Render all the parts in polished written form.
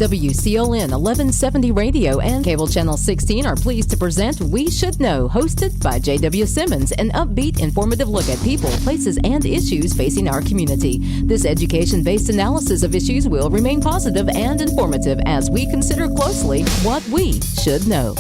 WCLN 1170 Radio and Cable Channel 16 are pleased to present We Should Know, hosted by JW Simmons, an upbeat, informative look at people, places, and issues facing our community. This education-based analysis of issues will remain positive and informative as we consider closely what we should know.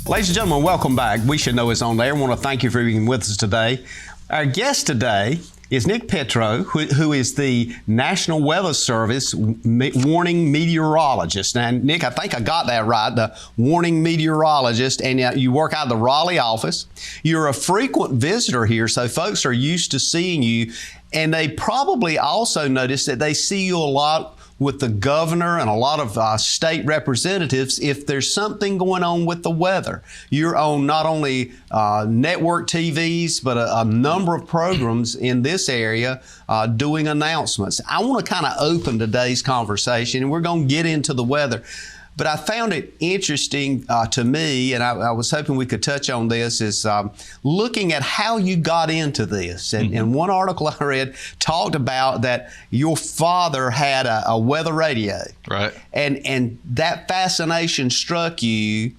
Ladies and gentlemen, welcome back. We Should Know is on there. I want to thank you for being with us today. Our guest today is Nick Petro, who is the National Weather Service warning meteorologist. Now, Nick, I think I got that right, the warning meteorologist, and you work out of the Raleigh office. You're a frequent visitor here, so folks are used to seeing you, and they probably also notice that they see you a lot with the governor and a lot of state representatives if there's something going on with the weather. You're on not only network TVs, but a number of programs in this area doing announcements. I want to kind of open today's conversation, and we're going to get into the weather. But I found it interesting to me, and I was hoping we could touch on this, is looking at how you got into this. And one article I read talked about that your father had a weather radio. Right. And that fascination struck you,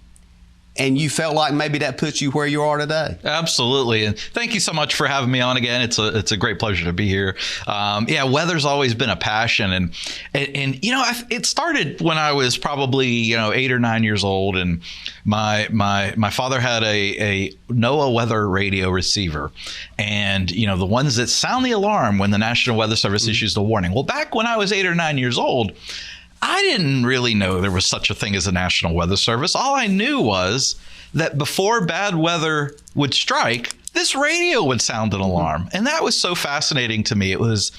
and you felt like maybe that puts you where you are today. Absolutely. And thank you so much for having me on again. It's a great pleasure to be here. Weather's always been a passion. And you know, it started when I was probably, 8 or 9 years old. And my father had a NOAA weather radio receiver. And, the ones that sound the alarm when the National Weather Service issues the warning. Well, back when I was 8 or 9 years old, I didn't really know there was such a thing as a National Weather Service. All I knew was that before bad weather would strike, this radio would sound an alarm. And that was so fascinating to me. It was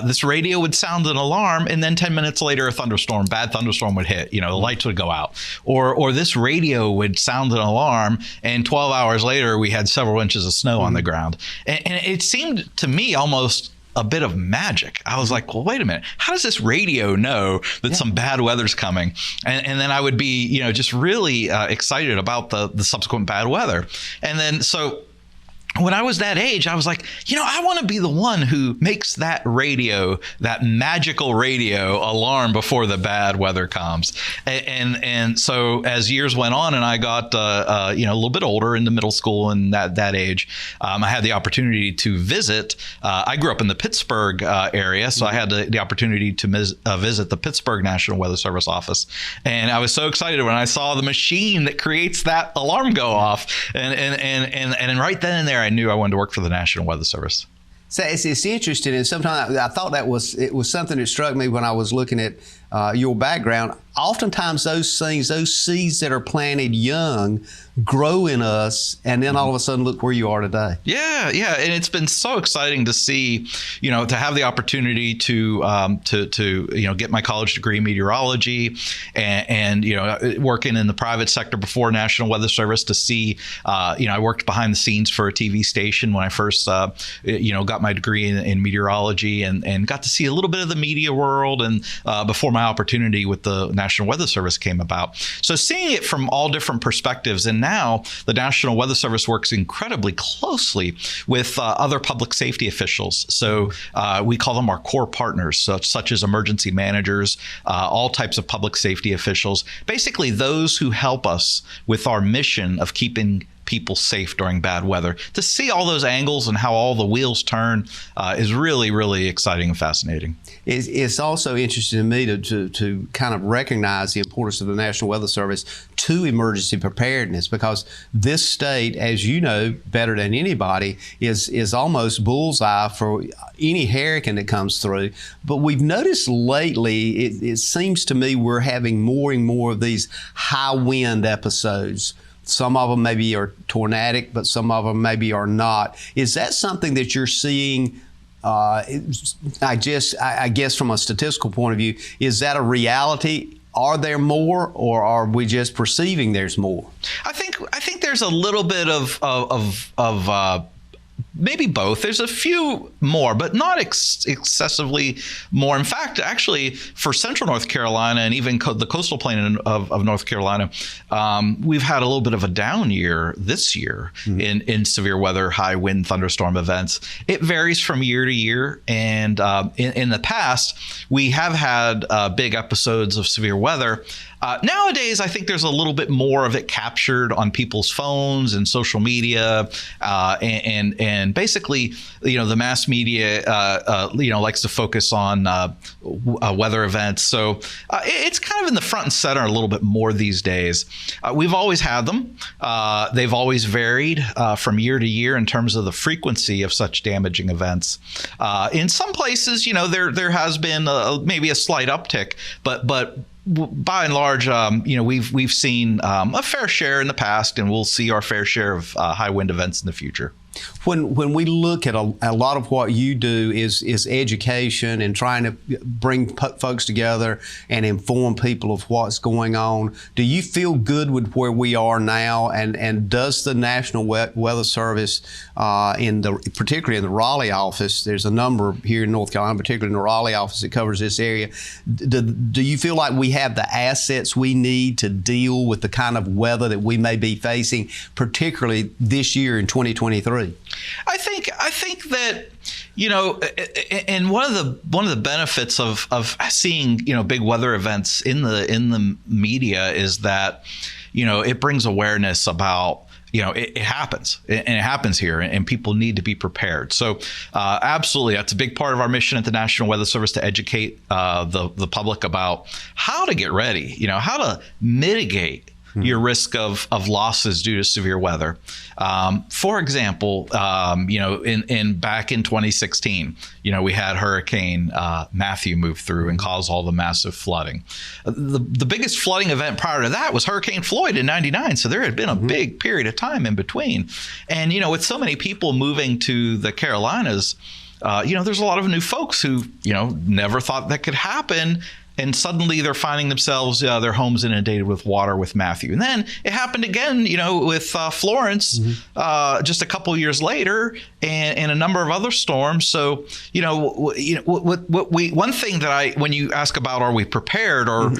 this radio would sound an alarm, and then 10 minutes later, a bad thunderstorm would hit. The lights would go out. Or this radio would sound an alarm, and 12 hours later, we had several inches of snow on the ground. And it seemed to me almost a bit of magic. I was like, well, wait a minute. How does this radio know that some bad weather's coming? And then I would be, just really excited about the subsequent bad weather. And then so when I was that age, I was like, I want to be the one who makes that radio, that magical radio alarm before the bad weather comes. And so as years went on and I got, a little bit older into middle school and that age, I had the opportunity to visit. I grew up in the Pittsburgh area, so I had the opportunity to visit the Pittsburgh National Weather Service office. And I was so excited when I saw the machine that creates that alarm go off. And right then and there, I knew I wanted to work for the National Weather Service. So it's interesting, and sometimes I thought it was something that struck me when I was looking at your background. Oftentimes those seeds that are planted young grow in us, and then all of a sudden look where you are today. Yeah. And it's been so exciting to see, to have the opportunity to get my college degree in meteorology and working in the private sector before National Weather Service, to see, I worked behind the scenes for a TV station when I first, got my degree in meteorology and got to see a little bit of the media world and before my opportunity with the National Weather Service came about. So seeing it from all different perspectives, and now the National Weather Service works incredibly closely with other public safety officials. So we call them our core partners, such as emergency managers, all types of public safety officials, basically those who help us with our mission of keeping people safe during bad weather. To see all those angles and how all the wheels turn is really, really exciting and fascinating. It's also interesting to me to kind of recognize the importance of the National Weather Service to emergency preparedness, because this state, as you know better than anybody, is almost bullseye for any hurricane that comes through. But we've noticed lately, it seems to me we're having more and more of these high wind episodes. Some of them maybe are tornadic, but some of them maybe are not. Is that something that you're seeing? I guess from a statistical point of view, is that a reality? Are there more, or are we just perceiving there's more? I think there's a little bit of maybe both. There's a few more, but not excessively more. In fact, actually, for central North Carolina and even the coastal plain of North Carolina, we've had a little bit of a down year this year in severe weather, high wind, thunderstorm events. It varies from year to year. And in the past, we have had big episodes of severe weather. Nowadays, I think there's a little bit more of it captured on people's phones and social media, and basically, the mass media, likes to focus on weather events. So it's kind of in the front and center a little bit more these days. We've always had them. They've always varied from year to year in terms of the frequency of such damaging events. In some places, there has been maybe a slight uptick, but by and large, we've seen a fair share in the past, and we'll see our fair share of high wind events in the future. When we look at a lot of what you do is education and trying to bring folks together and inform people of what's going on, do you feel good with where we are now? And does the National Weather Service, particularly in the Raleigh office, there's a number here in North Carolina, particularly in the Raleigh office that covers this area, do you feel like we have the assets we need to deal with the kind of weather that we may be facing, particularly this year in 2023? I think that, and one of the benefits of seeing, big weather events in the media is that, it brings awareness about, it happens, and it happens here, and people need to be prepared. So absolutely, that's a big part of our mission at the National Weather Service, to educate the public about how to get ready, how to mitigate your risk of losses due to severe weather. For example, back in 2016, we had Hurricane Matthew move through and cause all the massive flooding. The biggest flooding event prior to that was Hurricane Floyd in '99. So there had been a big period of time in between. And, with so many people moving to the Carolinas, there's a lot of new folks who, never thought that could happen. And suddenly they're finding themselves, their homes inundated with water with Matthew. And then it happened again, with Florence just a couple years later, and a number of other storms. So, one thing that when you ask about, are we prepared, or,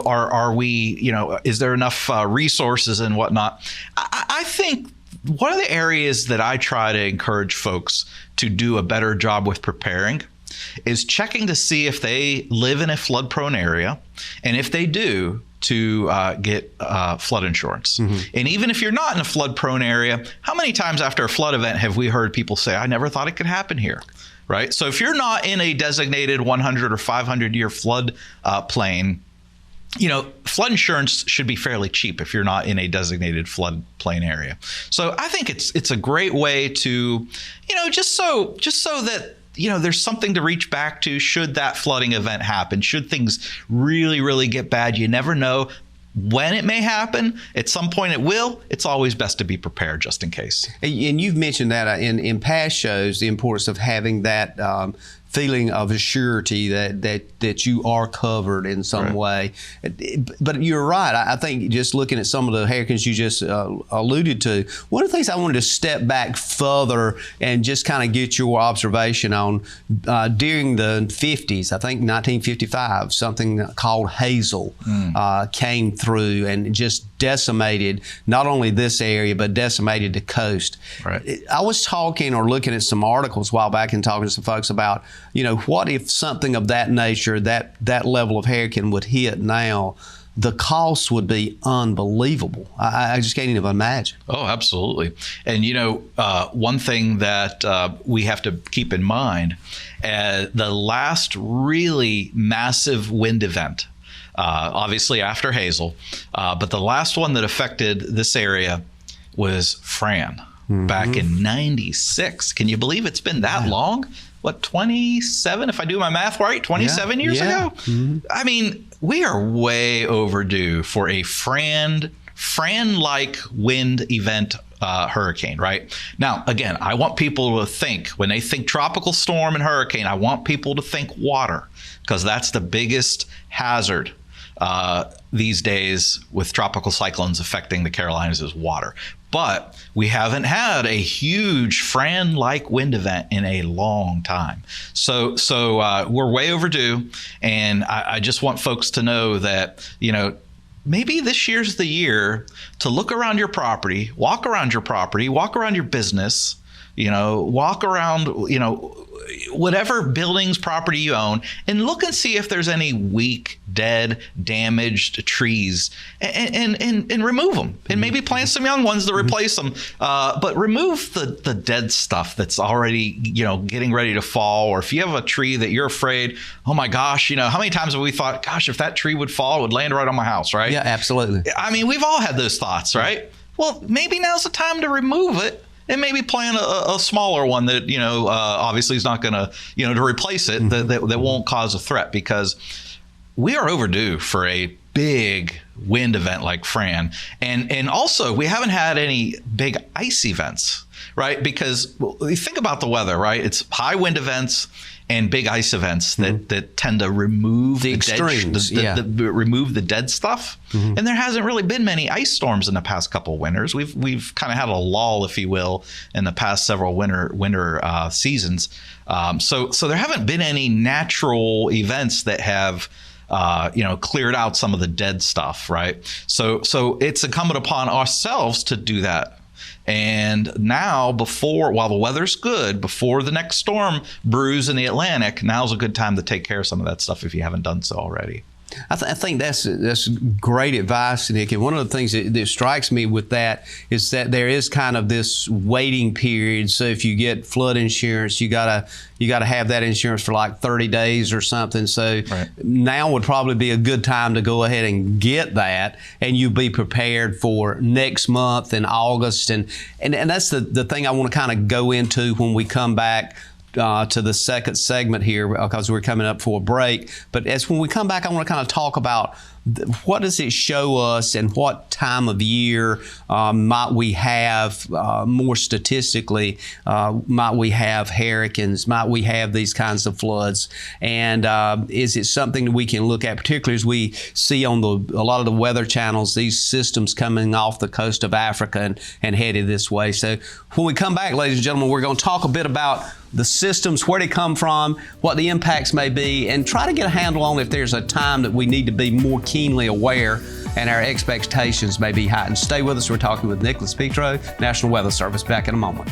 are we, is there enough resources and whatnot? I think one of the areas that I try to encourage folks to do a better job with preparing is checking to see if they live in a flood-prone area, and if they do, to get flood insurance. And even if you're not in a flood-prone area, how many times after a flood event have we heard people say, I never thought it could happen here, right? So if you're not in a designated 100 or 500-year flood plain, flood insurance should be fairly cheap if you're not in a designated floodplain area. So I think it's a great way to, just so that there's something to reach back to should that flooding event happen. Should things really, really get bad, you never know when it may happen. At some point it will. It's always best to be prepared just in case. And you've mentioned that in past shows, the importance of having that feeling of surety that you are covered in some way. But you're right. I think just looking at some of the hurricanes you just alluded to, one of the things I wanted to step back further and just kind of get your observation on, during the 50s, I think 1955, something called Hazel came through and just decimated not only this area, but decimated the coast. I was talking or looking at some articles a while back and talking to some folks about, what if something of that nature, that level of hurricane would hit now, the cost would be unbelievable. I just can't even imagine. Oh, absolutely. And, one thing that we have to keep in mind, the last really massive wind event, obviously after Hazel, but the last one that affected this area was Fran back in '96. Can you believe it's been that long? What, 27, if I do my math right, 27 years ago? I mean, we are way overdue for a Fran-like wind event hurricane, right? Now, again, I want people to think, when they think tropical storm and hurricane, I want people to think water, because that's the biggest hazard these days with tropical cyclones affecting the Carolinas is water. But we haven't had a huge Fran-like wind event in a long time. So we're way overdue. And I just want folks to know that, maybe this year's the year to look around your property, walk around your business, walk around, whatever buildings, property you own, and look and see if there's any weak, dead, damaged trees, and remove them, and maybe plant some young ones to replace them. But remove the dead stuff that's already, getting ready to fall. Or if you have a tree that you're afraid, oh my gosh, how many times have we thought, gosh, if that tree would fall, it would land right on my house, right? Yeah, absolutely. I mean, we've all had those thoughts, right? Well, maybe now's the time to remove it. And maybe plant a smaller one that, obviously is not going to, to replace it, that won't cause a threat, because we are overdue for a big wind event like Fran. And also, we haven't had any big ice events, right? Because you think about the weather, right? It's high wind events and big ice events that tend to remove the extremes, remove the dead stuff. And there hasn't really been many ice storms in the past couple of winters. We've kind of had a lull, if you will, in the past several winter seasons. So there haven't been any natural events that have cleared out some of the dead stuff, right? So it's incumbent upon ourselves to do that. And now, while the weather's good, before the next storm brews in the Atlantic, now's a good time to take care of some of that stuff if you haven't done so already. I think that's great advice, Nick. And one of the things that strikes me with that is that there is kind of this waiting period. So if you get flood insurance, you gotta have that insurance for like 30 days or something. So now would probably be a good time to go ahead and get that, and you be prepared for next month in August. And that's the thing I want to kind of go into when we come back to the second segment here, because we're coming up for a break. But when we come back, I want to kind of talk about what does it show us, and what time of year might we have, more statistically, might we have hurricanes, might we have these kinds of floods, and is it something that we can look at, particularly as we see on a lot of the weather channels, these systems coming off the coast of Africa and headed this way. So when we come back, ladies and gentlemen, we're going to talk a bit about the systems, where they come from, what the impacts may be, and try to get a handle on if there's a time that we need to be more keenly aware and our expectations may be heightened. Stay with us. We're talking with Nick Petro, National Weather Service. Back in a moment.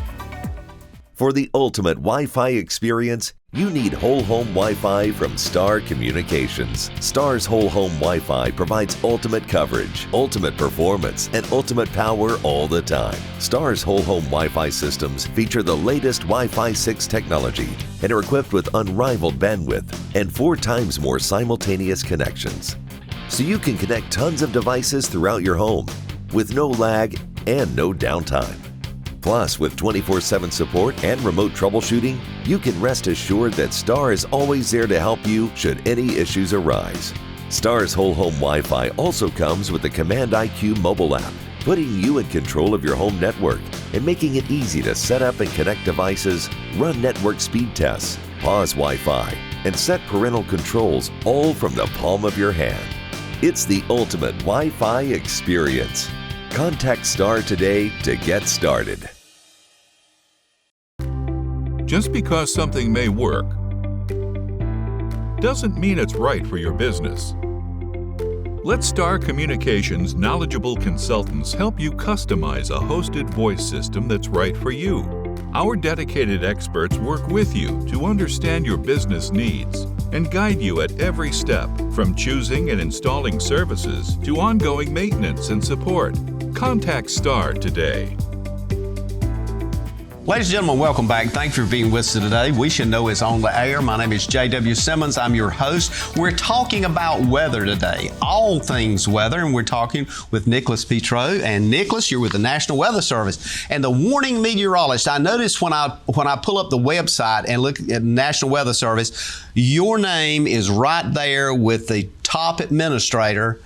For the ultimate Wi-Fi experience, you need Whole Home Wi-Fi from Star Communications. Star's Whole Home Wi-Fi provides ultimate coverage, ultimate performance, and ultimate power all the time. Star's Whole Home Wi-Fi systems feature the latest Wi-Fi 6 technology and are equipped with unrivaled bandwidth and 4 times more simultaneous connections. So you can connect tons of devices throughout your home with no lag and no downtime. Plus, with 24/7 support and remote troubleshooting, you can rest assured that Star is always there to help you should any issues arise. Star's Whole Home Wi-Fi also comes with the Command IQ mobile app, putting you in control of your home network and making it easy to set up and connect devices, run network speed tests, pause Wi-Fi, and set parental controls all from the palm of your hand. It's the ultimate Wi-Fi experience. Contact Star today to get started. Just because something may work doesn't mean it's right for your business. Let Star Communications' knowledgeable consultants help you customize a hosted voice system that's right for you. Our dedicated experts work with you to understand your business needs and guide you at every step, from choosing and installing services to ongoing maintenance and support. Contact Star today. Ladies and gentlemen, welcome back. Thank you for being with us today. We Should Know is on the air. My name is JW Simmons. I'm your host. We're talking about weather today, all things weather, and we're talking with Nicholas Petro. And Nicholas, you're with the National Weather Service and the warning meteorologist. I noticed when I pull up the website and look at the National Weather Service, your name is right there with the top administrator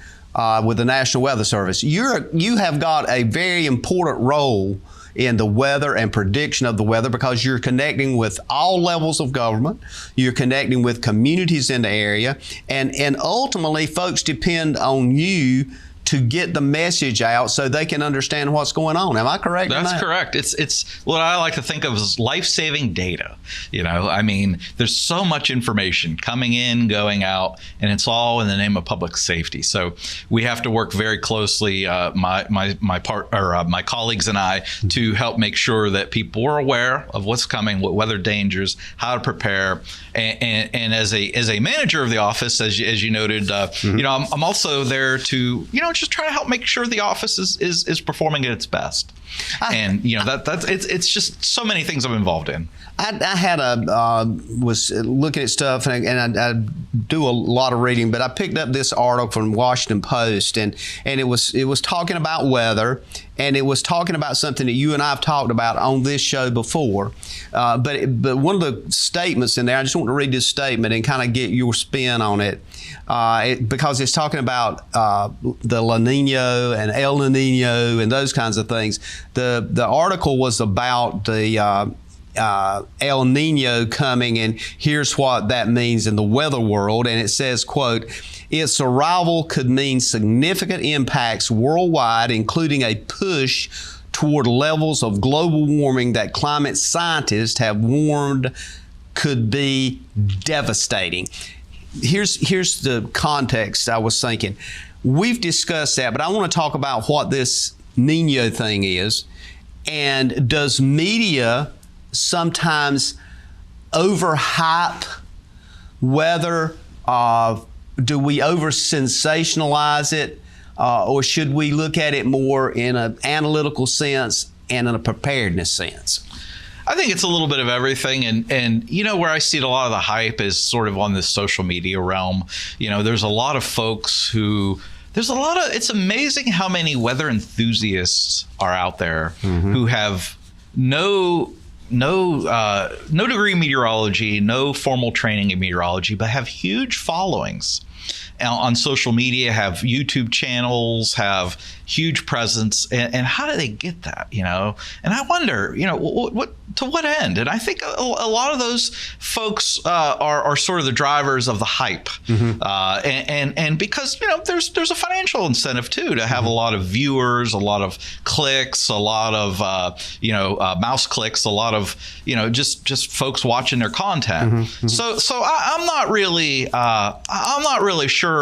with the National Weather Service. You have got a very important role in the weather and prediction of the weather, because you're connecting with all levels of government, you're connecting with communities in the area, and ultimately folks depend on you to get the message out so they can understand what's going on. Am I correct? That's correct. It's what I like to think of as life-saving data. I mean, there's so much information coming in, going out, and it's all in the name of public safety. So we have to work very closely, my colleagues and I, to help make sure that people are aware of what's coming, what weather dangers, how to prepare. And as a manager of the office, as you noted, I'm also there to just try to help make sure the office is performing at its best. It's just so many things I'm involved in. I was looking at stuff, and I do a lot of reading, but I picked up this article from Washington Post, and it was talking about weather, and it was talking about something that you and I have talked about on this show before. But one of the statements in there, I just want to read this statement and kind of get your spin on it, because it's talking about the La Nina and El Nino and those kinds of things. The article was about the El Nino coming, and here's what that means in the weather world. And it says, quote, its arrival could mean significant impacts worldwide, including a push toward levels of global warming that climate scientists have warned could be devastating. Here's the context I was thinking. We've discussed that, but I want to talk about what this Nino thing is. And does media sometimes overhype weather? Do we over-sensationalize it? Or should we look at it more in an analytical sense and in a preparedness sense? I think it's a little bit of everything. And where I see a lot of the hype is sort of on this social media realm. There's a lot of folks it's amazing how many weather enthusiasts are out there who have no degree in meteorology, no formal training in meteorology, but have huge followings on social media, have YouTube channels, have huge presence. And how do they get that, And I wonder, what to what end? And I think a lot of those folks are sort of the drivers of the hype. And because, there's a financial incentive too, to have a lot of viewers, a lot of clicks, a lot of, mouse clicks, a lot of, just folks watching their content. So I'm not really sure,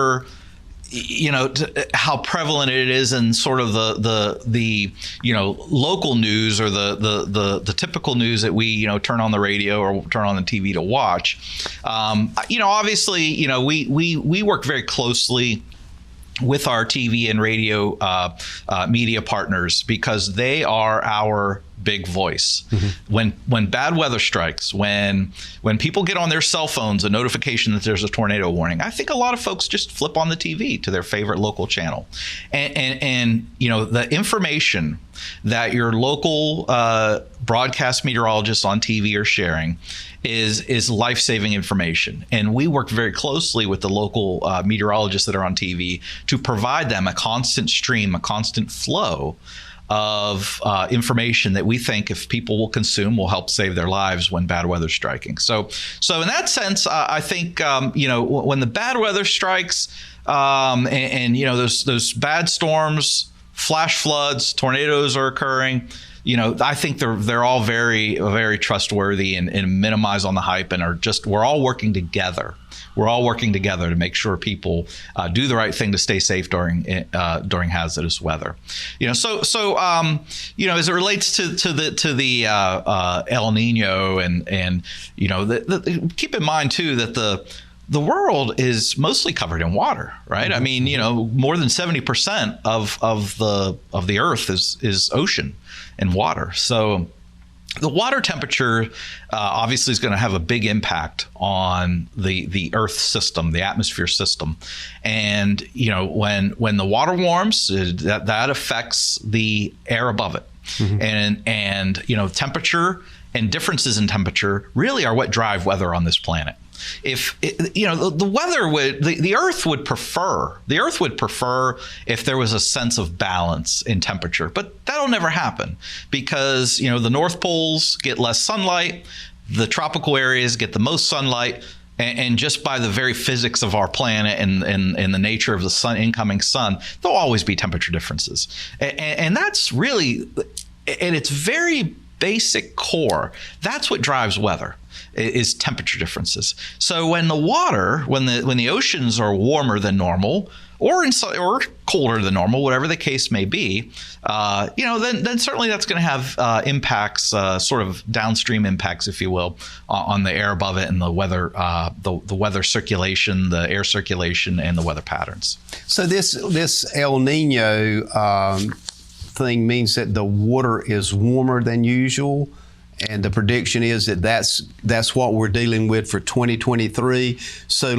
how prevalent it is in sort of the local news or the typical news that we turn on the radio or turn on the TV to watch. Obviously, we work very closely with our TV and radio media partners, because they are our big voice. When bad weather strikes, when people get on their cell phones a notification that there's a tornado warning, I think a lot of folks just flip on the TV to their favorite local channel, and the information that your local broadcast meteorologists on TV are sharing is life-saving information. And we work very closely with the local meteorologists that are on TV to provide them a constant stream, a constant flow of information that we think, if people will consume, will help save their lives when bad weather's striking. So in that sense, I think when the bad weather strikes, and those bad storms, flash floods, tornadoes are occurring, I think they're all very, very trustworthy and minimize on the hype, and we're all working together. We're all working together to make sure people do the right thing to stay safe during hazardous weather. As it relates to the El Nino and keep in mind too that the world is mostly covered in water, right? I mean, more than 70% of the Earth is ocean and water. So the water temperature obviously is going to have a big impact on the Earth system, the atmosphere system. And, when the water warms, that affects the air above it. And temperature and differences in temperature really are what drive weather on this planet. if the weather would, the Earth would prefer if there was a sense of balance in temperature, but that'll never happen because the North Poles get less sunlight, the tropical areas get the most sunlight. And just by the very physics of our planet and the nature of the incoming sun, there'll always be temperature differences. And that's really, at its very basic core, that's what drives weather, is temperature differences. So when the oceans are warmer than normal, or colder than normal, whatever the case may be, then certainly that's going to have impacts, sort of downstream impacts, if you will, on the air above it and the weather, the weather circulation, the air circulation, and the weather patterns. So this El Nino thing means that the water is warmer than usual. And the prediction is that that's what we're dealing with for 2023. So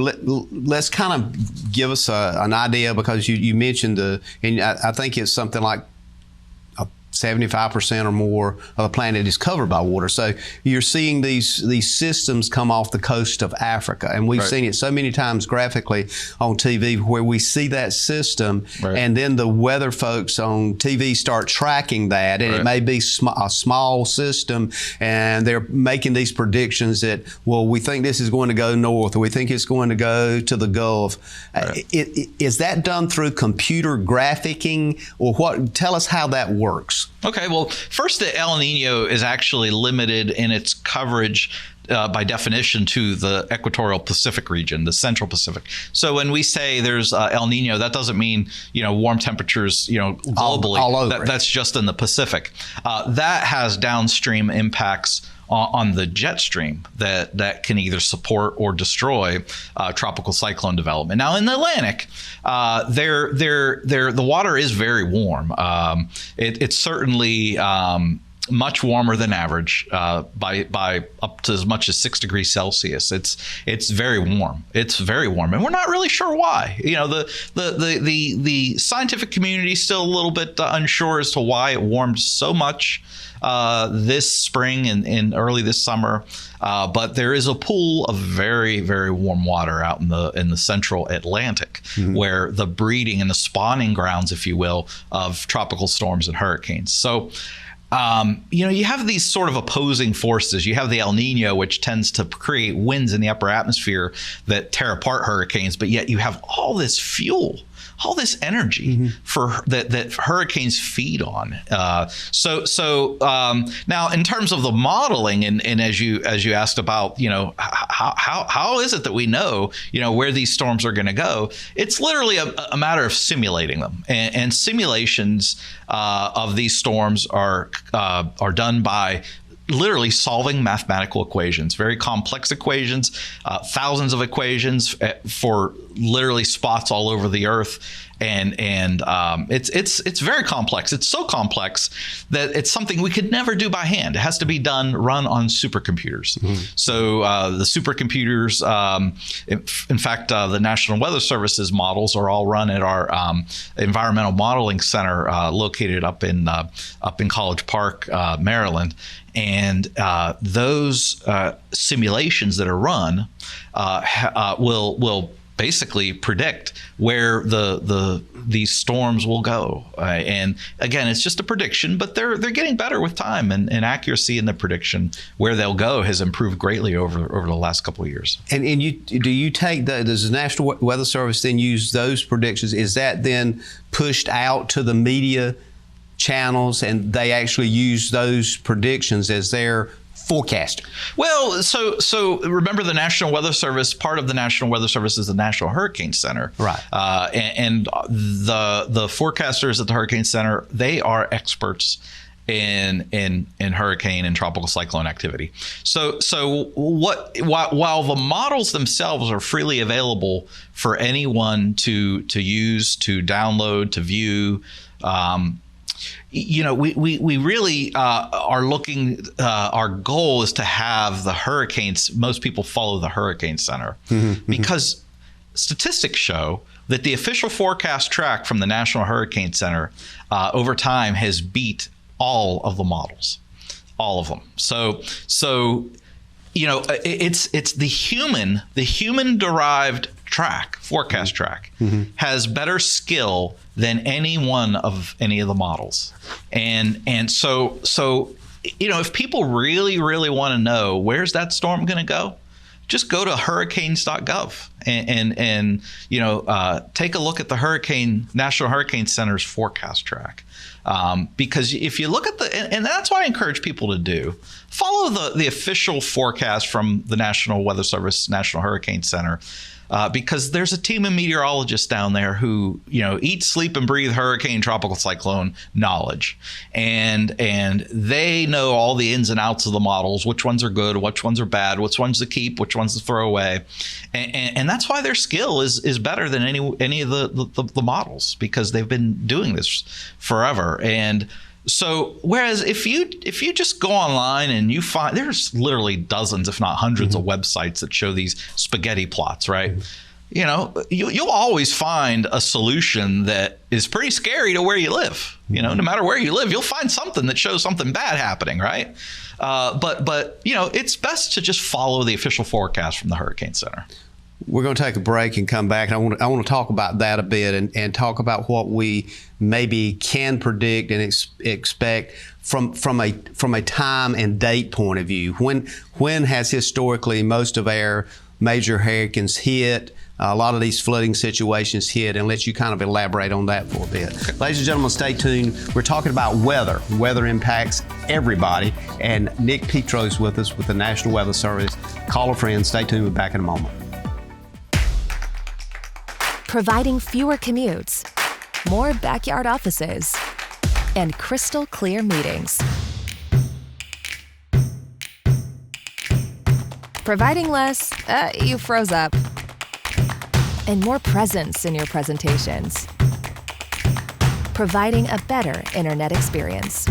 let's kind of give us an idea, because you mentioned and I think it's something like 75% or more of the planet is covered by water. So you're seeing these systems come off the coast of Africa. And we've seen it so many times graphically on TV where we see that system and then the weather folks on TV start tracking that. And it may be a small system and they're making these predictions that, well, we think this is going to go north or we think it's going to go to the Gulf. Is that done through computer graphicking or what? Tell us how that works. Okay, well, first, the El Nino is actually limited in its coverage by definition to the equatorial Pacific region, the central Pacific. So when we say there's El Nino, that doesn't mean warm temperatures globally. All over. That's just in the Pacific. That has downstream impacts on the jet stream that can either support or destroy tropical cyclone development. Now in the Atlantic, the water is very warm. It's certainly much warmer than average by up to as much as 6 degrees Celsius. It's very warm. It's very warm, and we're not really sure why. The scientific community is still a little bit unsure as to why it warmed so much this spring and early this summer. But there is a pool of very, very warm water out in the central Atlantic, where the breeding and the spawning grounds, if you will, of tropical storms and hurricanes. So you have these sort of opposing forces. You have the El Nino, which tends to create winds in the upper atmosphere that tear apart hurricanes, but yet you have all this fuel, all this energy that hurricanes feed on. So now, in terms of the modeling, and as you asked about, how is it that we know, where these storms are going to go? It's literally a matter of simulating them, and simulations of these storms are done by literally solving mathematical equations, very complex equations, thousands of equations for literally spots all over the Earth. And it's very complex. It's so complex that it's something we could never do by hand. It has to be run on supercomputers. So the supercomputers, in fact, the National Weather Service's models are all run at our Environmental Modeling Center located up in College Park, Maryland. And those simulations that are run will basically predict where these storms will go. And again, it's just a prediction, but they're getting better with time, and accuracy in the prediction where they'll go has improved greatly over the last couple of years. And do you take does the National Weather Service then use those predictions? Is that then pushed out to the media channels and they actually use those predictions as their forecasting? Well, so remember the National Weather Service, part of the National Weather Service is the National Hurricane Center. Right. And the forecasters at the Hurricane Center, they are experts in hurricane and tropical cyclone activity. So while the models themselves are freely available for anyone to use, to download, to view, we really are looking, our goal is to have the hurricanes, most people follow the Hurricane Center because statistics show that the official forecast track from the National Hurricane Center over time has beat all of the models, all of them. So it's the human derived forecast track has better skill than any of the models. And so if people really, really want to know where's that storm going to go, just go to hurricanes.gov and take a look at the National Hurricane Center's forecast track. Because if you look at and that's what I encourage people to follow the official forecast from the National Weather Service, National Hurricane Center. Because there's a team of meteorologists down there who, eat, sleep, and breathe hurricane, tropical cyclone knowledge. And they know all the ins and outs of the models, which ones are good, which ones are bad, which ones to keep, which ones to throw away. And that's why their skill is better than any of the models, because they've been doing this forever. And so, whereas if you just go online and you find there's literally dozens, if not hundreds, of websites that show these spaghetti plots, right? You'll always find a solution that is pretty scary to where you live. No matter where you live, you'll find something that shows something bad happening, right? But it's best to just follow the official forecast from the Hurricane Center. We're going to take a break and come back. And I want to talk about that a bit and talk about what we maybe can predict and expect from a time and date point of view. When has historically most of our major hurricanes hit? A lot of these flooding situations hit, and let you kind of elaborate on that for a bit. Okay. Ladies and gentlemen, stay tuned. We're talking about weather. Weather impacts everybody, and Nick Petro is with us with the National Weather Service. Call a friend. Stay tuned. We're back in a moment. Providing fewer commutes, more backyard offices, and crystal clear meetings. Providing less, you froze up, and more presence in your presentations. Providing a better internet experience.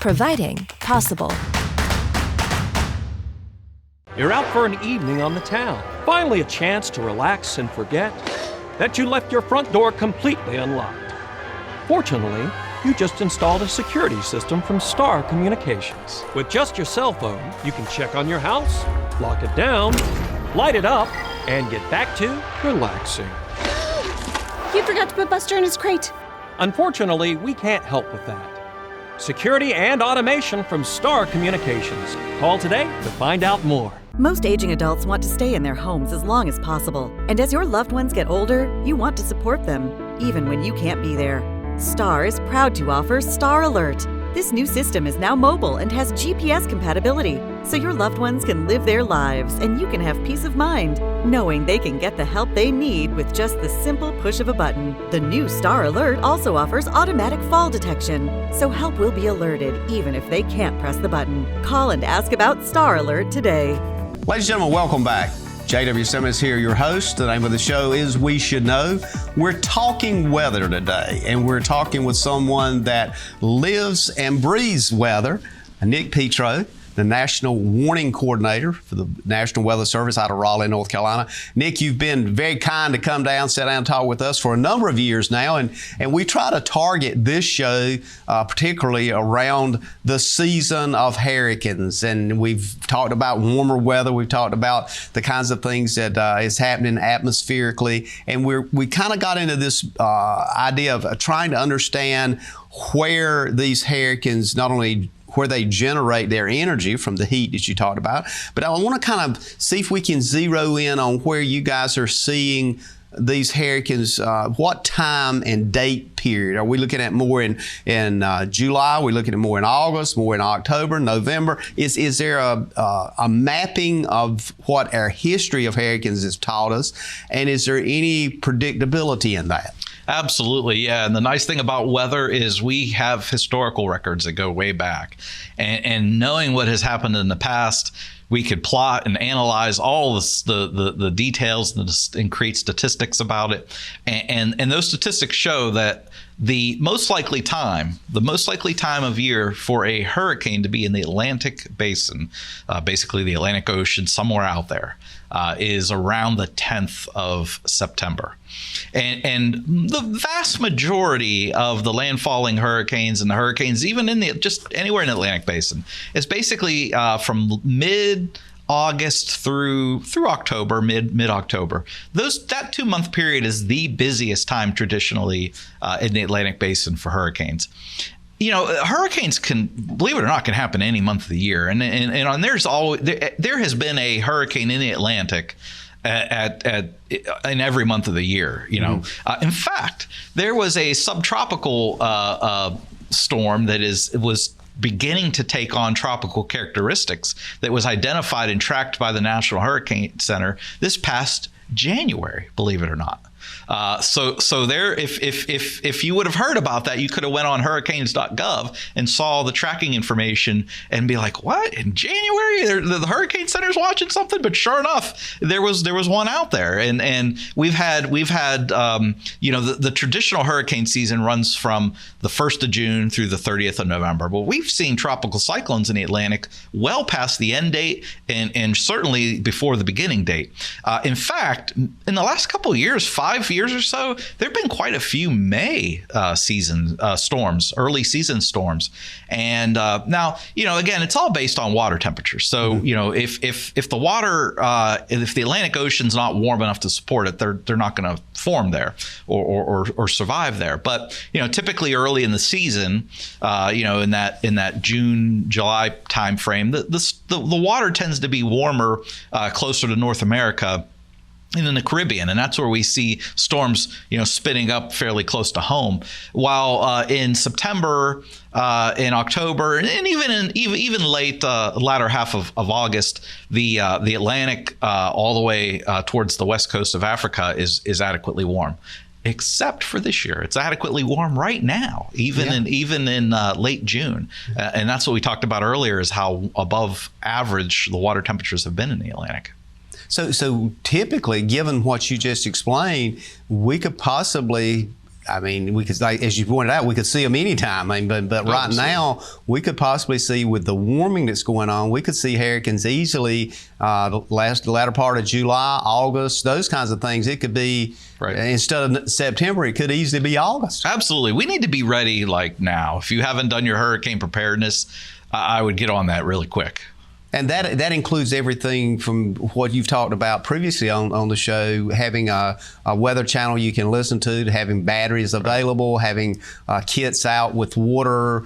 Providing possible. You're out for an evening on the town. Finally a chance to relax and forget that you left your front door completely unlocked. Fortunately, you just installed a security system from Star Communications. With just your cell phone, you can check on your house, lock it down, light it up, and get back to relaxing. He forgot to put Buster in his crate. Unfortunately, we can't help with that. Security and automation from Star Communications. Call today to find out more. Most aging adults want to stay in their homes as long as possible. And as your loved ones get older, you want to support them, even when you can't be there. Star is proud to offer Star Alert. This new system is now mobile and has GPS compatibility, so your loved ones can live their lives and you can have peace of mind, knowing they can get the help they need with just the simple push of a button. The new Star Alert also offers automatic fall detection, so help will be alerted even if they can't press the button. Call and ask about Star Alert today. Ladies and gentlemen, welcome back. JW Simmons here, your host. The name of the show is We Should Know. We're talking weather today, and we're talking with someone that lives and breathes weather, Nick Petro, the National Warning Coordinator for the National Weather Service out of Raleigh, North Carolina. Nick, you've been very kind to come down, sit down and talk with us for a number of years now, and we try to target this show particularly around the season of hurricanes. And we've talked about warmer weather, we've talked about the kinds of things that is happening atmospherically, and we kind of got into this idea of trying to understand where these hurricanes not only where they generate their energy from the heat that you talked about. But I want to kind of see if we can zero in on where you guys are seeing these hurricanes. What time and date period? Are we looking at more in July? Are we looking at more in August, more in October, November? Is there a mapping of what our history of hurricanes has taught us? And is there any predictability in that? Absolutely, yeah. And the nice thing about weather is we have historical records that go way back. And knowing what has happened in the past, we could plot and analyze all the details and create statistics about it. And those statistics show that the most likely time of year for a hurricane to be in the Atlantic basin, basically the Atlantic Ocean, somewhere out there, is around the 10th of September. And the vast majority of the landfalling hurricanes and the hurricanes, even in just anywhere in the Atlantic basin, is basically from mid-August through October, mid-October. That 2-month period is the busiest time traditionally in the Atlantic basin for hurricanes. Hurricanes can, believe it or not, can happen any month of the year, and there has been a hurricane in the Atlantic in every month of the year. In fact, there was a subtropical storm that was beginning to take on tropical characteristics that was identified and tracked by the National Hurricane Center this past January, believe it or not. So there, if you would have heard about that, you could have went on hurricanes.gov and saw the tracking information and be like, what, in January the Hurricane Center's watching something? But sure enough, there was one out there, and we've had the traditional hurricane season runs from the 1st of June through the 30th of November. But we've seen tropical cyclones in the Atlantic well past the end date and certainly before the beginning date. In fact, in the last couple of years, 5 years or so, there have been quite a few May season storms, early season storms. And now, again, it's all based on water temperature. So, if the water, if the Atlantic Ocean's not warm enough to support it, they're not going to form there or survive there. But, typically early in the season, in that June, July timeframe, the water tends to be warmer closer to North America and in the Caribbean, and that's where we see storms, spinning up fairly close to home. While in September, in October, and even late latter half of August, the Atlantic all the way towards the west coast of Africa is adequately warm. Except for this year, it's adequately warm right now, even in late June, and that's what we talked about earlier, is how above average the water temperatures have been in the Atlantic. So typically, given what you just explained, we could possibly, we could, as you pointed out, we could see them anytime. But right now, we could possibly see, with the warming that's going on, we could see hurricanes easily the latter part of July, August, those kinds of things. It could be, instead of September, it could easily be August. Absolutely. We need to be ready like now. If you haven't done your hurricane preparedness, I would get on that really quick. And that includes everything from what you've talked about previously on the show, having a weather channel you can listen to having batteries available, having kits out with water,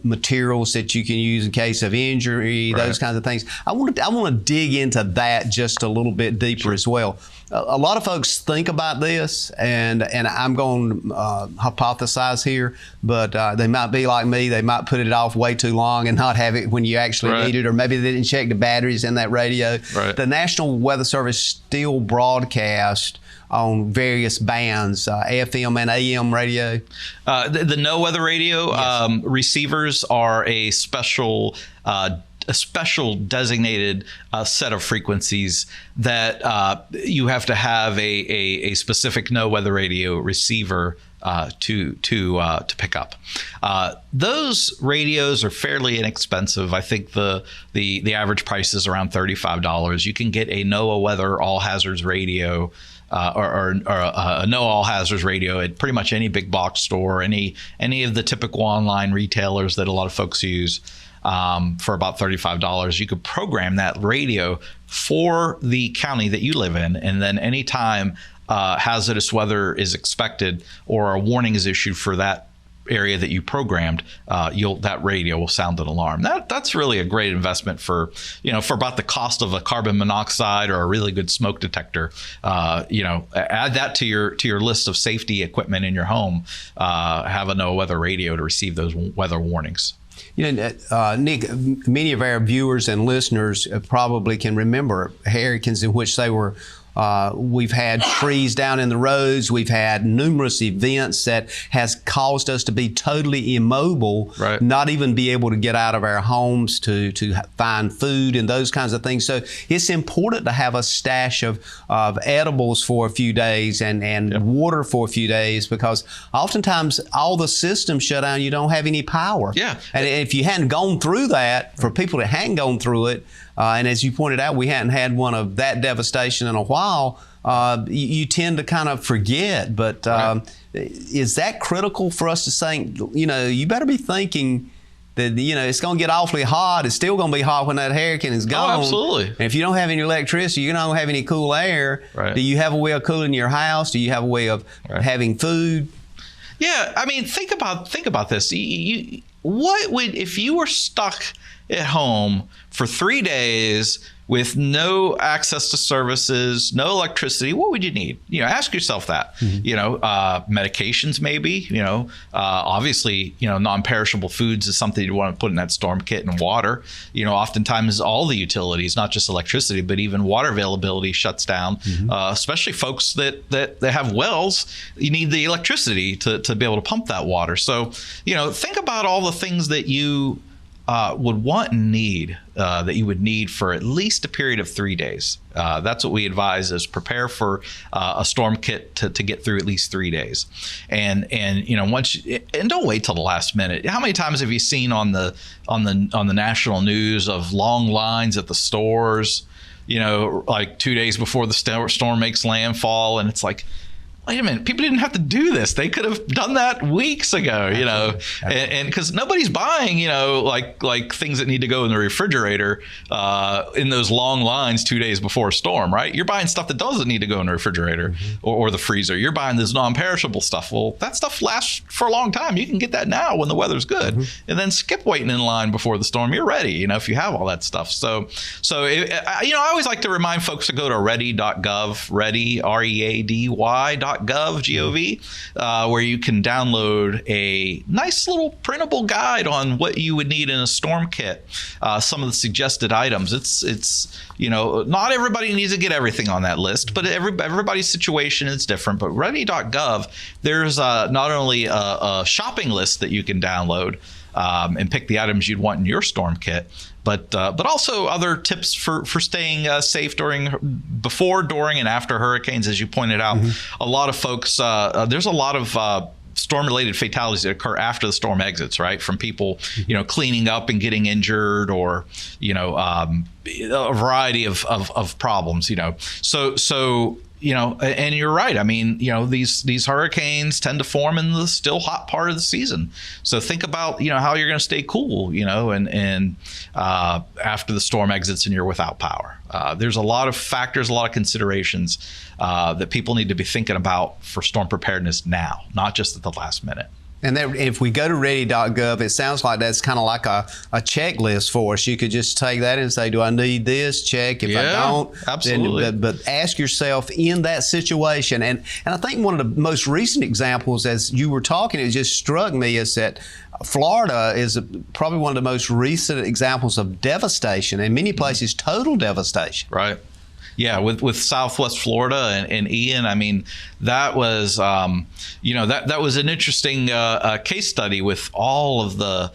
materials that you can use in case of injury, those kinds of things. I want to dig into that just a little bit deeper as well. A lot of folks think about this, and I'm going to hypothesize here, but they might be like me. They might put it off way too long and not have it when you actually need it, or maybe they didn't check the batteries in that radio. The National Weather Service still broadcast on various bands, FM and AM radio. The no weather radio receivers are a special designated set of frequencies that you have to have a specific no weather radio receiver to pick up. Those radios are fairly inexpensive. I think the average price is around $35. You can get a NOAA weather all hazards radio or a no all hazards radio at pretty much any big box store, any of the typical online retailers that a lot of folks use. For about $35. You could program that radio for the county that you live in, and then anytime hazardous weather is expected or a warning is issued for that area that you programmed, that radio will sound an alarm. That's really a great investment for about the cost of a carbon monoxide or a really good smoke detector. Add that to your list of safety equipment in your home. Have a no weather radio to receive those weather warnings. Nick, many of our viewers and listeners probably can remember hurricanes in which they were We've had trees down in the roads. We've had numerous events that has caused us to be totally immobile, not even be able to get out of our homes to find food and those kinds of things. So it's important to have a stash of edibles for a few days and water for a few days, because oftentimes all the systems shut down. You don't have any power. Yeah. And if you hadn't gone through that, for people that hadn't gone through it, and as you pointed out, we hadn't had one of that devastation in a while, you tend to kind of forget. But is that critical for us to think, you better be thinking that, it's going to get awfully hot. It's still going to be hot when that hurricane is gone. Oh, absolutely. And if you don't have any electricity, you don't have any cool air. Right. Do you have a way of cooling your house? Do you have a way of having food? Yeah, I mean, think about this. What would, if you were stuck at home for 3 days with no access to services, no electricity, what would you need? Ask yourself that. Medications maybe. Obviously, non-perishable foods is something you want to put in that storm kit, and water. Oftentimes all the utilities, not just electricity, but even water availability shuts down. Especially folks that have wells, you need the electricity to be able to pump that water. So, think about all the things that you would want and need, that you would need for at least a period of 3 days. That's what we advise, is prepare for a storm kit to get through at least 3 days. And don't wait till the last minute. How many times have you seen on the national news of long lines at the stores, like 2 days before the storm makes landfall, and it's like, wait a minute, people didn't have to do this. They could have done that weeks ago, and because nobody's buying, like things that need to go in the refrigerator in those long lines 2 days before a storm, right? You're buying stuff that doesn't need to go in the refrigerator or the freezer. You're buying this non-perishable stuff. Well, that stuff lasts for a long time. You can get that now when the weather's good, and then skip waiting in line before the storm. You're ready, if you have all that stuff. So I always like to remind folks to go to ready.gov, ready, READY.gov, G-O-V, where you can download a nice little printable guide on what you would need in a storm kit. Some of the suggested items. It's not everybody needs to get everything on that list, but everybody's situation is different. But ready.gov, there's not only a shopping list that you can download and pick the items you'd want in your storm kit, but also other tips for staying safe before, during, and after hurricanes. As you pointed out, a lot of folks, there's a lot of storm-related fatalities that occur after the storm exits, right? From people, cleaning up and getting injured, or, a variety of problems, So and you're right. I mean, these hurricanes tend to form in the still hot part of the season. So think about, how you're going to stay cool, and after the storm exits and you're without power. There's a lot of factors, a lot of considerations that people need to be thinking about for storm preparedness now, not just at the last minute. And if we go to ready.gov, it sounds like that's kind of like a checklist for us. You could just take that and say, do I need this? Check. If I don't, absolutely. Then, but ask yourself in that situation. And I think one of the most recent examples, as you were talking, it just struck me, is that Florida is probably one of the most recent examples of devastation, in many places total devastation. Right. Yeah, with Southwest Florida and Ian, I mean, that was that was an interesting case study with all of the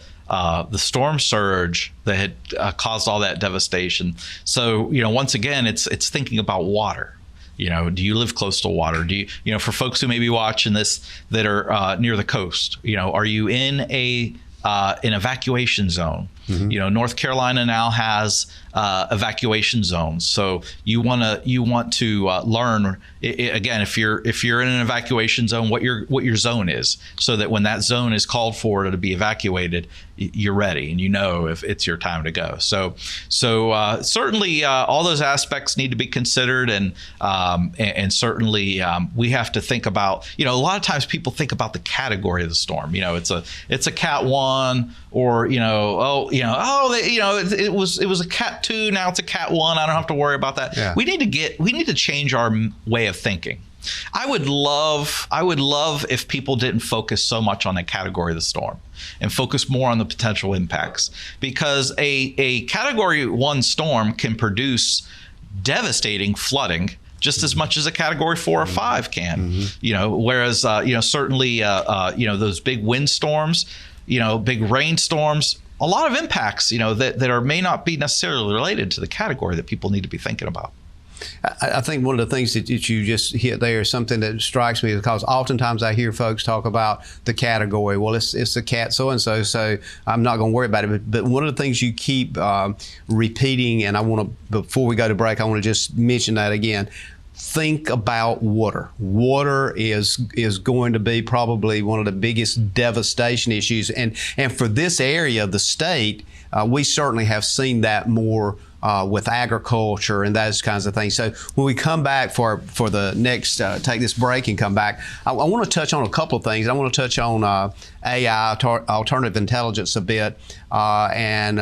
storm surge that had caused all that devastation. So once again, it's thinking about water. Do you live close to water? Do you for folks who may be watching this that are near the coast? Are you in an evacuation zone? North Carolina now has evacuation zones, so you want to learn again, if you're in an evacuation zone, what your zone is, so that when that zone is called for to be evacuated, you're ready and if it's your time to go. So certainly all those aspects need to be considered, and certainly we have to think about, a lot of times people think about the category of the storm. It's a Cat 1, or it was a Cat 2, now it's a Cat 1. I don't have to worry about that. Yeah. We need to change our way of thinking. I would love if people didn't focus so much on the category of the storm and focus more on the potential impacts, because a Category 1 storm can produce devastating flooding just as much as a Category 4 or 5 can. Whereas certainly those big windstorms, big rainstorms, a lot of impacts that may not be necessarily related to the category that people need to be thinking about. I think one of the things that you just hit there is something that strikes me, because oftentimes I hear folks talk about the category. Well, it's the cat so-and-so, so I'm not going to worry about it. But one of the things you keep repeating, and I want to, before we go to break, I want to just mention that again. Think about water. Water is going to be probably one of the biggest devastation issues. And for this area of the state, we certainly have seen that more with agriculture and those kinds of things. So when we come back for the next, take this break and come back, I want to touch on a couple of things. I want to touch on AI, alternative intelligence a bit, and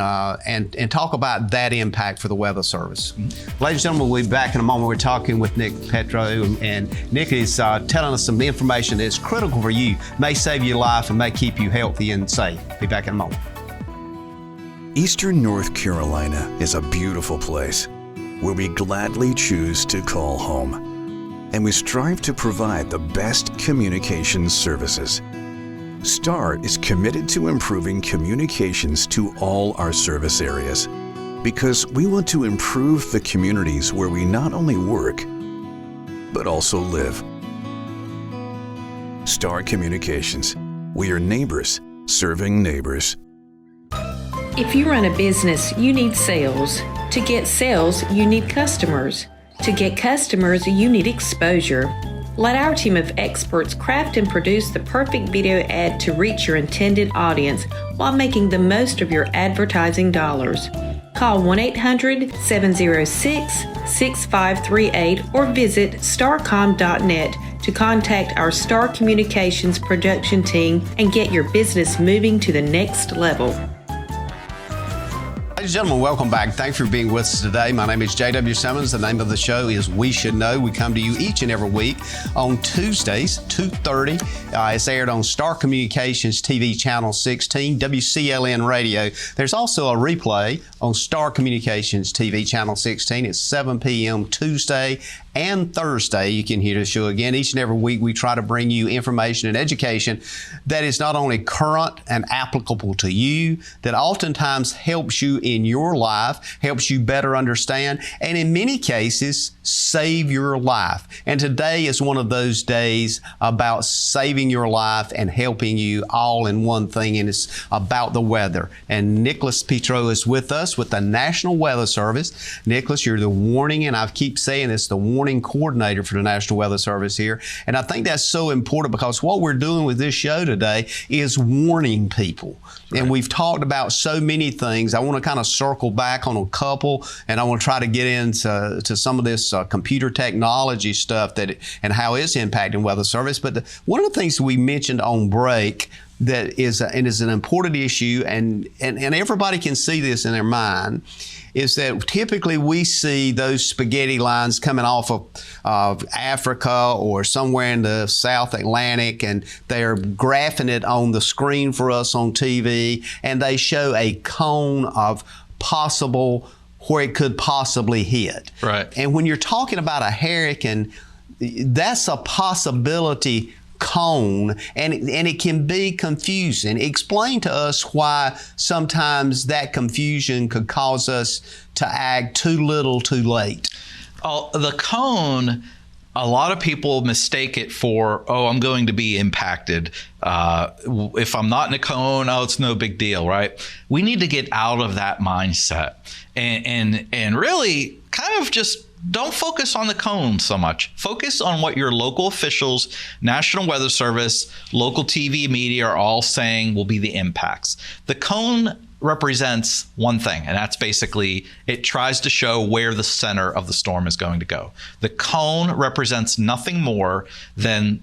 talk about that impact for the Weather Service. Ladies and gentlemen, we'll be back in a moment. We're talking with Nick Petro, and Nick is telling us some information that's critical for you, may save your life and may keep you healthy and safe. Be back in a moment. Eastern North Carolina is a beautiful place where we gladly choose to call home, and we strive to provide the best communications services. STAR is committed to improving communications to all our service areas because we want to improve the communities where we not only work, but also live. STAR Communications. We are neighbors serving neighbors. If you run a business, you need sales. To get sales, you need customers. To get customers, you need exposure. Let our team of experts craft and produce the perfect video ad to reach your intended audience while making the most of your advertising dollars. Call 1-800-706-6538 or visit starcom.net to contact our Star Communications production team and get your business moving to the next level. Ladies and gentlemen, welcome back. Thanks for being with us today. My name is JW Simmons. The name of the show is We Should Know. We come to you each and every week on Tuesdays, 2:30. It's aired on Star Communications TV Channel 16, WCLN Radio. There's also a replay on Star Communications TV Channel 16 at 7 p.m. Tuesday and Thursday. You can hear the show again. Each and every week, we try to bring you information and education that is not only current and applicable to you, that oftentimes helps you in your life, helps you better understand, and in many cases, save your life. And today is one of those days about saving your life and helping you all in one thing, and it's about the weather. And Nicholas Petro is with us with the National Weather Service. Nicholas, you're the warning, and I keep saying it's the warning coordinator for the National Weather Service here. And I think that's so important because what we're doing with this show today is warning people. Right. And we've talked about so many things. I want to kind of circle back on a couple, and I want to try to get into some of this computer technology stuff and how it's impacting Weather Service. But one of the things we mentioned on break that is an important issue, and everybody can see this in their mind, is that typically we see those spaghetti lines coming off of Africa or somewhere in the South Atlantic, and they're graphing it on the screen for us on TV, and they show a cone of possible where it could possibly hit. Right. And when you're talking about a hurricane, that's a possibility cone, and it can be confusing. Explain to us why sometimes that confusion could cause us to act too little too late. The cone, a lot of people mistake it for, I'm going to be impacted. If I'm not in a cone, it's no big deal, right? We need to get out of that mindset and really kind of just don't focus on the cone so much. Focus on what your local officials, National Weather Service, local TV media are all saying will be the impacts. The cone represents one thing, and that's basically it tries to show where the center of the storm is going to go. The cone represents nothing more than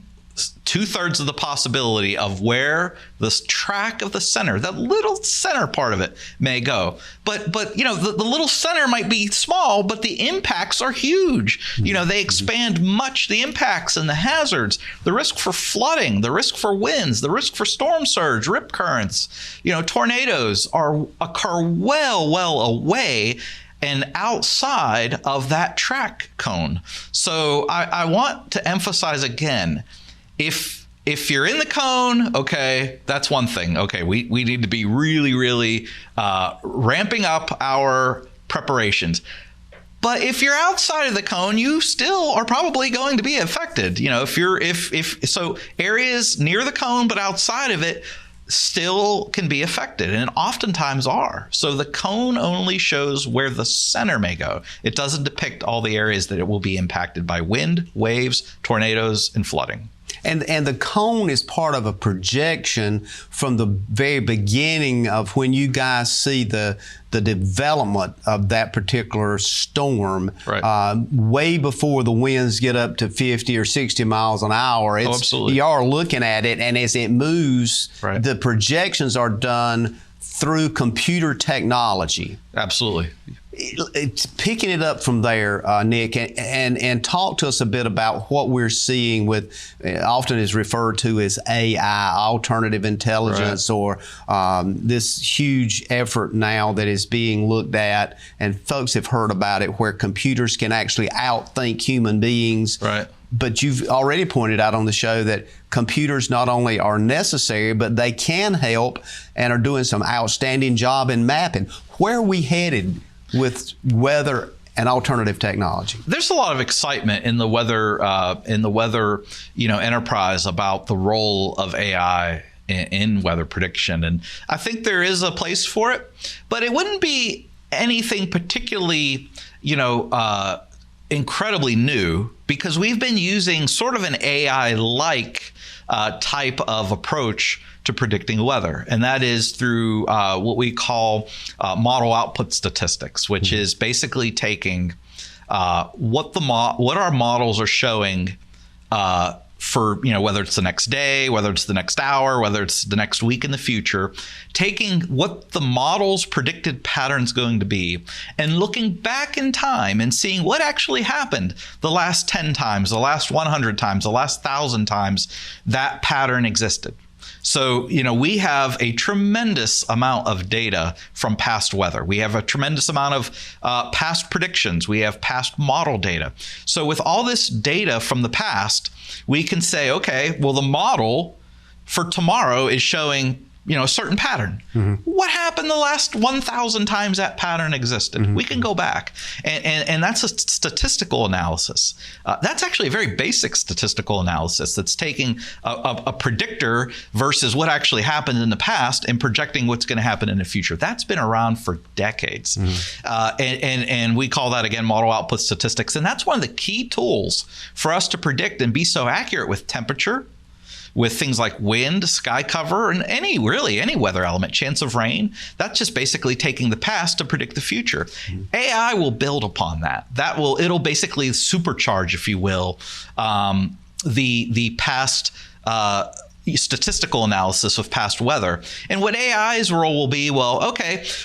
2/3 of the possibility of where the track of the center, that little center part of it, may go. But the little center might be small, but the impacts are huge. They expand much, the impacts and the hazards, the risk for flooding, the risk for winds, the risk for storm surge, rip currents, tornadoes occur well away. and outside of that track cone. So I want to emphasize again, if you're in the cone, okay, that's one thing. Okay, we need to be really, really ramping up our preparations. But if you're outside of the cone, you still are probably going to be affected. You know, if so areas near the cone but outside of it still can be affected, and oftentimes are. So the cone only shows where the center may go. It doesn't depict all the areas that it will be impacted by wind, waves, tornadoes, and flooding. And the cone is part of a projection from the very beginning of when you guys see the development of that particular storm, right. Way before the winds get up to 50 or 60 miles an hour. Absolutely. You are looking at it, and as it moves, right. the projections are done through computer technology. Absolutely. It's picking it up from there, Nick, and talk to us a bit about what we're seeing with, often is referred to as AI, alternative intelligence, right. or this huge effort now that is being looked at, and folks have heard about it, where computers can actually outthink human beings. Right. But you've already pointed out on the show that computers not only are necessary, but they can help and are doing some outstanding job in mapping. Where are we headed with weather and alternative technology? There's a lot of excitement in the weather enterprise about the role of AI in weather prediction, and I think there is a place for it, but it wouldn't be anything particularly incredibly new, because we've been using sort of an AI-like type of approach to predicting weather, and that is through what we call model output statistics, which mm-hmm. is basically taking what our models are showing for whether it's the next day, whether it's the next hour, whether it's the next week in the future, taking what the model's predicted pattern's going to be and looking back in time and seeing what actually happened the last 10 times, the last 100 times, the last 1,000 times that pattern existed. So, we have a tremendous amount of data from past weather. We have a tremendous amount of past predictions. We have past model data. So with all this data from the past, we can say, okay, well, the model for tomorrow is showing a certain pattern. Mm-hmm. What happened the last 1,000 times that pattern existed? Mm-hmm. We can go back, and that's a statistical analysis. That's actually a very basic statistical analysis that's taking a predictor versus what actually happened in the past and projecting what's going to happen in the future. That's been around for decades. Mm-hmm. And we call that, again, model output statistics. And that's one of the key tools for us to predict and be so accurate with temperature, with things like wind, sky cover, and any weather element, chance of rain. That's just basically taking the past to predict the future. Mm-hmm. AI will build upon that. It'll basically supercharge, if you will, the past statistical analysis of past weather. And what AI's role will be, if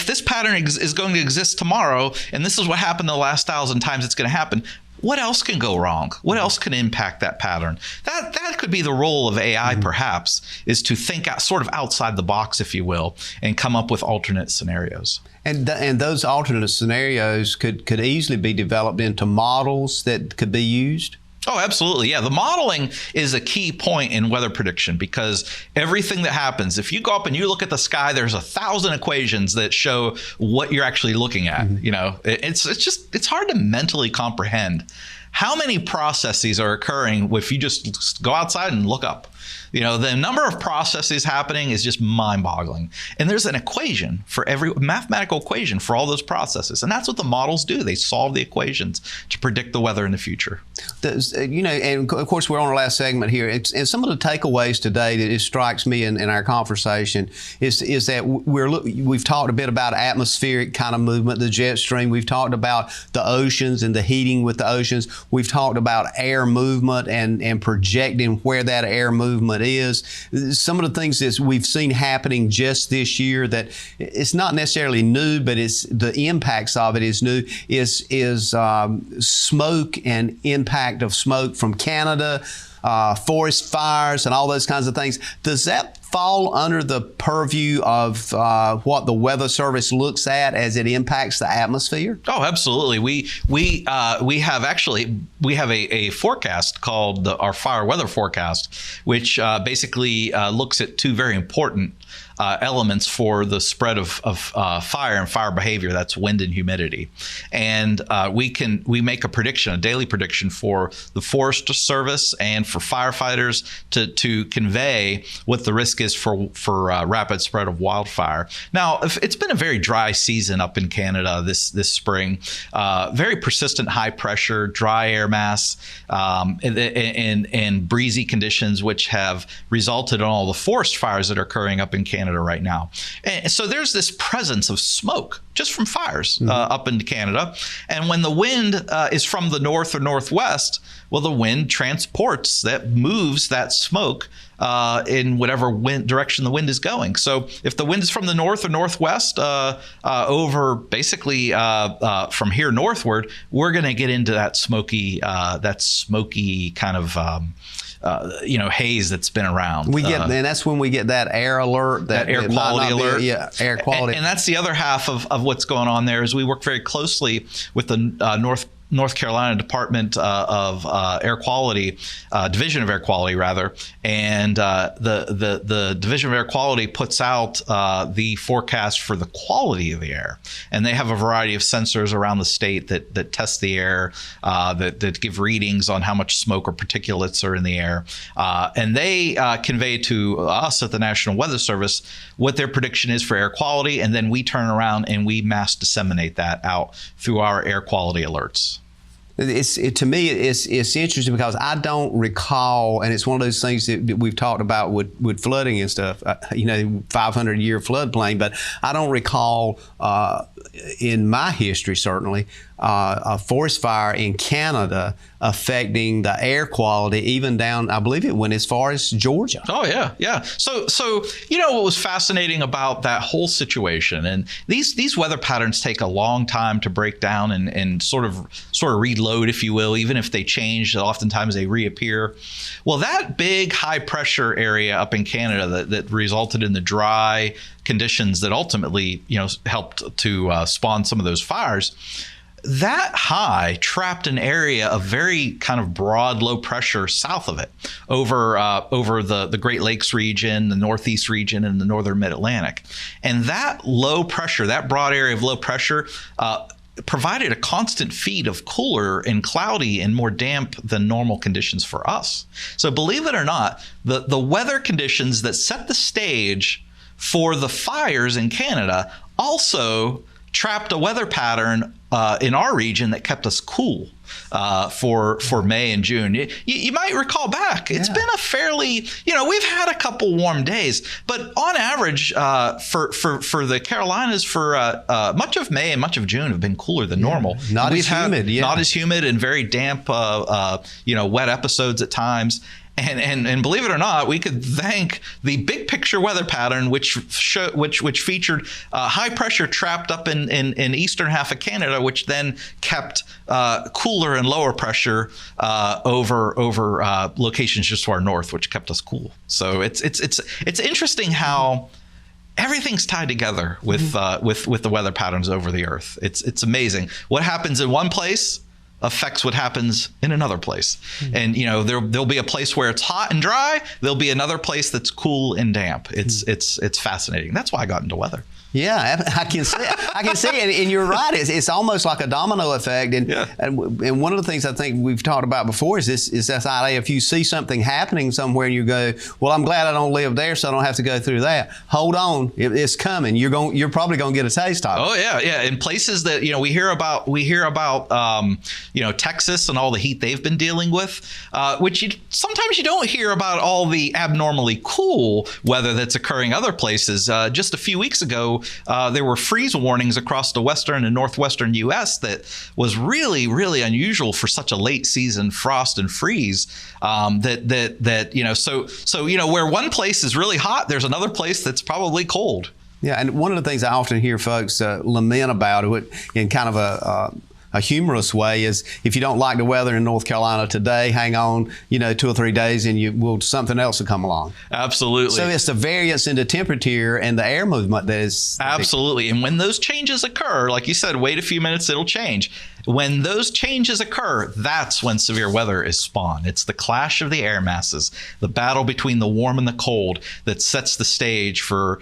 this pattern is going to exist tomorrow, and this is what happened the last 1,000 times it's going to happen, what else can go wrong? What else can impact that pattern? That could be the role of AI, mm-hmm. perhaps, is to think sort of outside the box, if you will, and come up with alternate scenarios. And those alternate scenarios could easily be developed into models that could be used? Oh, absolutely. Yeah. The modeling is a key point in weather prediction, because everything that happens, if you go up and you look at the sky, there's 1,000 equations that show what you're actually looking at. Mm-hmm. It's hard to mentally comprehend how many processes are occurring if you just go outside and look up. The number of processes happening is just mind-boggling. And there's an equation for every mathematical equation for all those processes. And that's what the models do. They solve the equations to predict the weather in the future. And of course, we're on our last segment here. And some of the takeaways today that it strikes me in our conversation is that we've talked a bit about atmospheric kind of movement, the jet stream. We've talked about the oceans and the heating with the oceans. We've talked about air movement and projecting where that air movement is. Some of the things that we've seen happening just this year that it's not necessarily new, but it's the impacts of it is new, is smoke and impact of smoke from Canada. forest fires and all those kinds of things. Does that fall under the purview of what the Weather Service looks at as it impacts the atmosphere? Oh, absolutely. We have a forecast called our fire weather forecast, which basically looks at two very important elements for the spread of fire and fire behavior. That's wind and humidity. And we make a prediction, a daily prediction for the Forest Service and for firefighters to convey what the risk is for rapid spread of wildfire. Now, it's been a very dry season up in Canada this spring. Very persistent high pressure, dry air mass, and breezy conditions, which have resulted in all the forest fires that are occurring up in Canada right now. And so there's this presence of smoke just from fires up in Canada. And when the wind is from the north or northwest, well, the wind transports that, moves that smoke in whatever direction the wind is going. So if the wind is from the north or northwest over basically from here northward, we're going to get into that smoky kind of haze that's been around. We get, and that's when we get that air alert, that air quality alert. Air quality. And that's the other half of what's going on there is we work very closely with the North Carolina Department of Air Quality, Division of Air Quality rather, and the Division of Air Quality puts out the forecast for the quality of the air, and they have a variety of sensors around the state that test the air, that give readings on how much smoke or particulates are in the air, and they convey to us at the National Weather Service what their prediction is for air quality, and then we turn around and we mass disseminate that out through our air quality alerts. To me, it's interesting because I don't recall, and it's one of those things that we've talked about with flooding and stuff, 500-year floodplain, but I don't recall in my history, certainly, a forest fire in Canada affecting the air quality even down, I believe it went as far as Georgia. Oh, yeah. So what was fascinating about that whole situation, and these weather patterns take a long time to break down and sort of reload, if you will. Even if they change, oftentimes they reappear. Well, that big high pressure area up in Canada that resulted in the dry conditions that ultimately helped to spawn some of those fires, that high trapped an area of very kind of broad low pressure south of it over the Great Lakes region, the Northeast region, and the northern mid-Atlantic. And that low pressure, that broad area of low pressure, provided a constant feed of cooler and cloudy and more damp than normal conditions for us. So believe it or not, the weather conditions that set the stage for the fires in Canada also trapped a weather pattern in our region that kept us cool for May and June. You might recall back, it's been a fairly, we've had a couple warm days, but on average for the Carolinas, for much of May and much of June have been cooler than normal. Not as humid and very damp, wet episodes at times. And believe it or not, we could thank the big picture weather pattern, which featured high pressure trapped up in eastern half of Canada, which then kept cooler and lower pressure over locations just to our north, which kept us cool. So it's interesting how everything's tied together with the weather patterns over the earth. It's amazing what happens in one place affects what happens in another place. And there'll be a place where it's hot and dry, there'll be another place that's cool and damp. It's fascinating. That's why I got into weather. Yeah, I can see it, and you're right. It's almost like a domino effect. And one of the things I think we've talked about before is this idea: if you see something happening somewhere and you go, "Well, I'm glad I don't live there, so I don't have to go through that." Hold on, it's coming. You're probably going to get a taste of it. Oh yeah. In places that we hear about Texas and all the heat they've been dealing with, which sometimes you don't hear about all the abnormally cool weather that's occurring other places. Just a few weeks ago, there were freeze warnings across the western and northwestern U.S. that was really, really unusual for such a late season frost and freeze. So where one place is really hot, there's another place that's probably cold. Yeah, and one of the things I often hear folks lament about it in kind of a a humorous way is if you don't like the weather in North Carolina today, hang on, 2 or 3 days and something else will come along. Absolutely. So it's the variance in the temperature and the air movement that is. Absolutely. And when those changes occur, like you said, wait a few minutes, it'll change. When those changes occur, that's when severe weather is spawned. It's the clash of the air masses, the battle between the warm and the cold that sets the stage for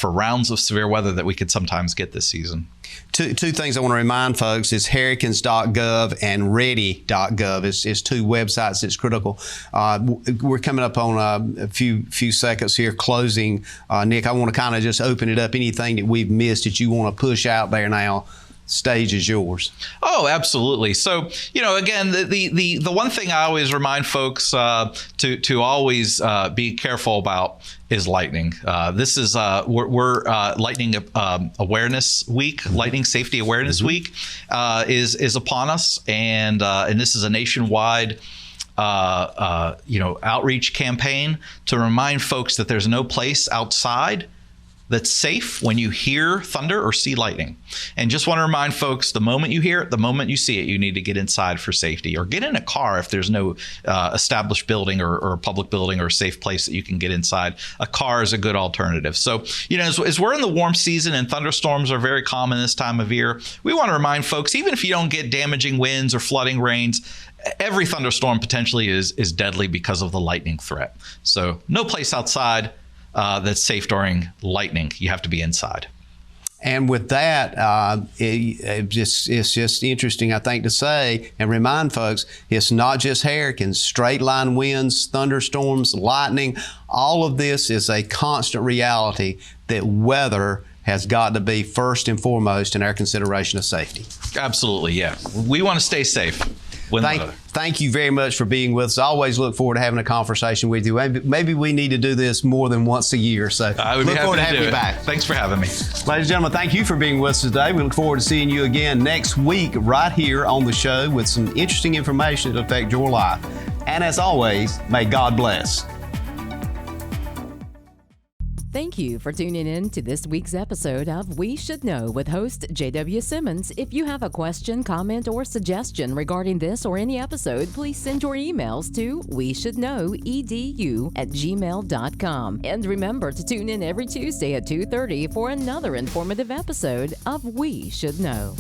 rounds of severe weather that we could sometimes get this season. Two things I want to remind folks is hurricanes.gov and ready.gov is 2 websites that's critical. We're coming up on a few seconds here closing. Nick, I want to kind of just open it up. Anything that we've missed that you want to push out there now, stage is yours. Oh, absolutely. So, again, the one thing I always remind folks to always be careful about is lightning. This is we're Lightning Awareness Week. Lightning Safety Awareness Week is upon us, and this is a nationwide outreach campaign to remind folks that there's no place outside that's safe when you hear thunder or see lightning. And just want to remind folks, the moment you hear it, the moment you see it, you need to get inside for safety, or get in a car if there's no established building or a public building or a safe place that you can get inside. A car is a good alternative. So, as we're in the warm season and thunderstorms are very common this time of year, we want to remind folks, even if you don't get damaging winds or flooding rains, every thunderstorm potentially is deadly because of the lightning threat. So no place outside that's safe during lightning. You have to be inside. And with that, it's just interesting, I think, to say and remind folks, it's not just hurricanes, straight line winds, thunderstorms, lightning. All of this is a constant reality that weather has got to be first and foremost in our consideration of safety. Absolutely, yeah. We want to stay safe. Thank you very much for being with us. I always look forward to having a conversation with you. Maybe we need to do this more than once a year. So I would look forward to having you back. Thanks for having me. Ladies and gentlemen, thank you for being with us today. We look forward to seeing you again next week right here on the show with some interesting information that affect your life. And as always, may God bless. Thank you for tuning in to this week's episode of We Should Know with host JW Simmons. If you have a question, comment, or suggestion regarding this or any episode, please send your emails to weshouldknowedu@gmail.com. And remember to tune in every Tuesday at 2:30 for another informative episode of We Should Know.